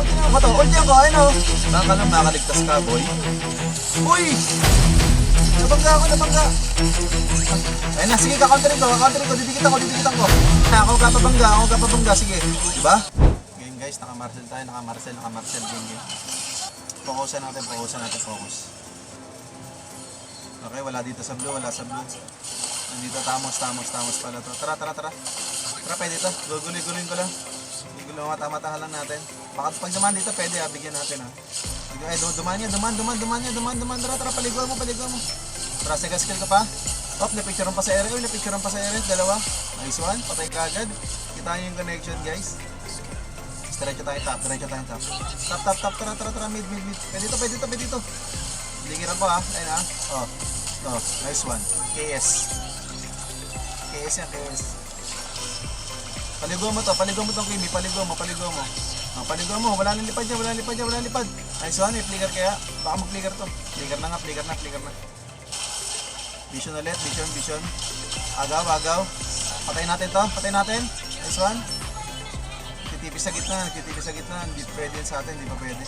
mo to. Ulti ako, ayun o. Baka lang makaligtas ka, boy. Uy! Nabangga ako, nabangga. Ayun na, sige, kakounterin ko. Didikitan ko. Ako kapabangga, sige. Diba? Game guys, naka-Marcel tayo, naka-Marcel, game. Focusan natin, focus. Okay, wala dito sa blue, Nandito, tamos pala to. Tara. Tara, pwede ito. Guguloy ko lang. Guguloy, mata-matahan lang natin. Baka pag dumaan dito, pwede bigyan natin Ay, dumaan niya. Tara, paliguan mo. Tara, sega skill ka pa. Napicturean pa sa ere. Dalawa. Nice one. Patay ka agad. Kita niyo yung connection, guys. Diretso tayo top. Top. Tara. Mid. Pwede ito. Lingiran pa Ayun nice one. KS yan. Paliguan mo tong Kimi. Paliguan mo. Wala nang lipad yan. Nice one. Flicker kaya. Baka mag-flicker to. Flicker na. Vision ulit. Vision. Agaw. Patayin natin. Nice one. Nagtitipi sa gitna. Hindi pwede yan sa atin. Hindi pa pwede.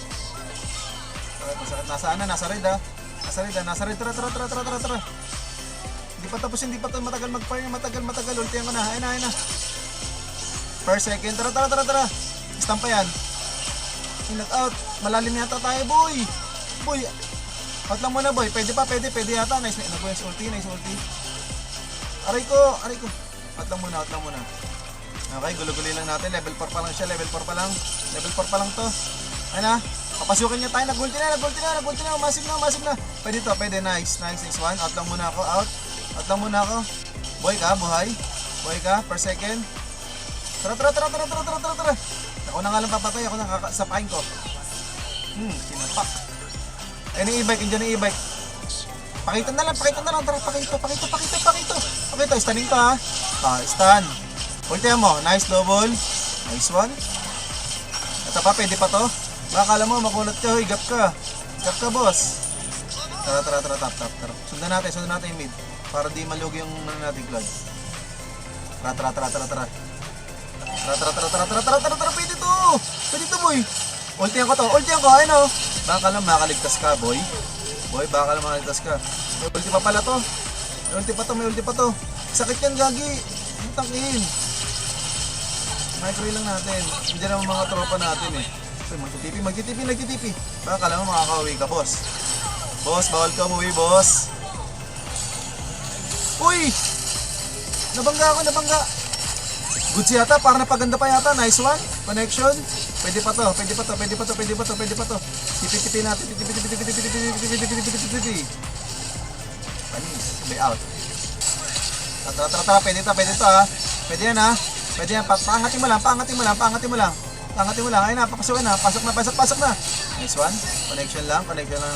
Masakit. Nasa red. Tara. Hindi pa tapos. Matagal mag-fire. Matagal. Ultihan ko na. Ayun na. Per second. Tara. Stampa yan. Knock-out. Malalim yata tayo, boy. Out lang muna, boy. Pwede yata. Nice ulti. Aray ko. Out lang muna. Okay, gulo-gulo lang natin. Level 4 pa lang siya. Level 4 pa lang to. Ayun na. Papasukin niya tayo. Nag-ulti na. Masig na. Pwede to. Nice one. Out lang muna ako. Boy ka. Per second. Tara. Ako na nga lang papatay. Ako na kakasapain ko. Sinapak. Ayun yung e-bike. Nandiyan yung e-bike. Pakita na lang. Tara, pakito. Stunning to stun. Ultihan mo. Nice double. Nice one. Ito pa. Pwede pa to. Baka alam mo, makunat ka. Gap ka, boss. Tara. Top. Sundan natin yung mid. Para di malugi yung natin cloud. Tara. Tara. Pwede to, boy. Ultihan ko. Ayun o. Baka lang makaligtas ka, boy. Baka lang makaligtas ka. May ulti pa pala to. May ulti pa to. Sakit yan, gagi. Tangin. Micro lang natin. Hindi naman mga tropa natin Magtitipi. Baka lang makakauwi ka, boss. Bawal ka umuwi, boss. Uy! Nabangga. Good yata, para napaganda pa yata. Nice one. Connection. Pwede pa to. Tipi natin. Panis. Be out. Tara. Pwede to Pwede yan Paangatin mo lang. Ayun na, papasukin na. Pasok na. Nice one. Connection lang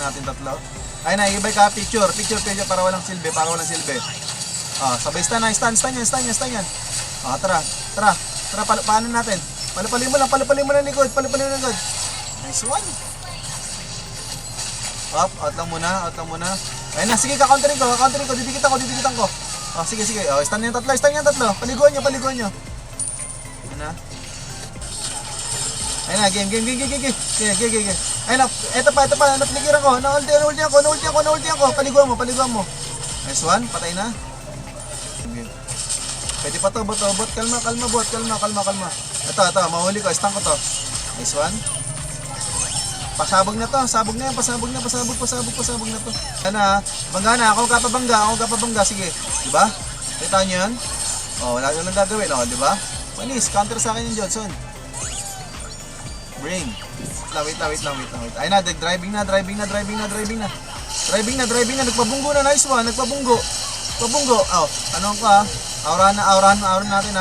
natin tatlo. Ayun na, ibay ka. Picture para walang silbi. Sabay stun yan. Tara. Paano natin? Palapalin mo lang likod. Nice one. Out lang muna. Ayun na, sige, kakounterin ko. Didikitan ko. Sige. Stun yan tatlo. Paliguan nyo. Ayun na, game. Ayun na, eto pa, naplikiran ko. Naultihan ko. Paliguan mo. Nice one, patay na. Pwede pa to, bot. Kalma, bot. Kalma. Ito, mahuli ko. Stun ko to. Nice one. Pasabog na to. Pasabog na to. Bangga na. Ako kapabangga. Sige. Diba? Kita nyo yan? Wala nyo lang gagawin. Diba? Manis, counter sa akin yung Johnson. Brain. Wait lang. Ayun na, driving na. Nagpabunggo na. Nice one. Nagpabunggo. Tanong ko Aurahan natin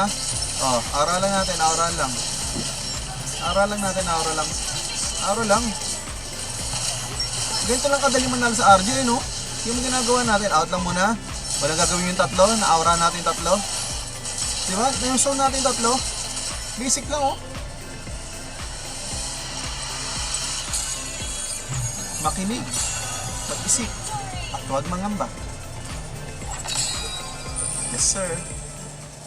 aura lang natin. Aura lang. Ganito lang kadali manalo sa RJ, no? Yung ginagawa natin, out lang muna. Walang gagawin yung tatlo, na-aura natin yung tatlo. Diba? Yung zone natin yung tatlo. Basic lang, Makinig, mag-isip, at huwag mangamba. Yes, sir.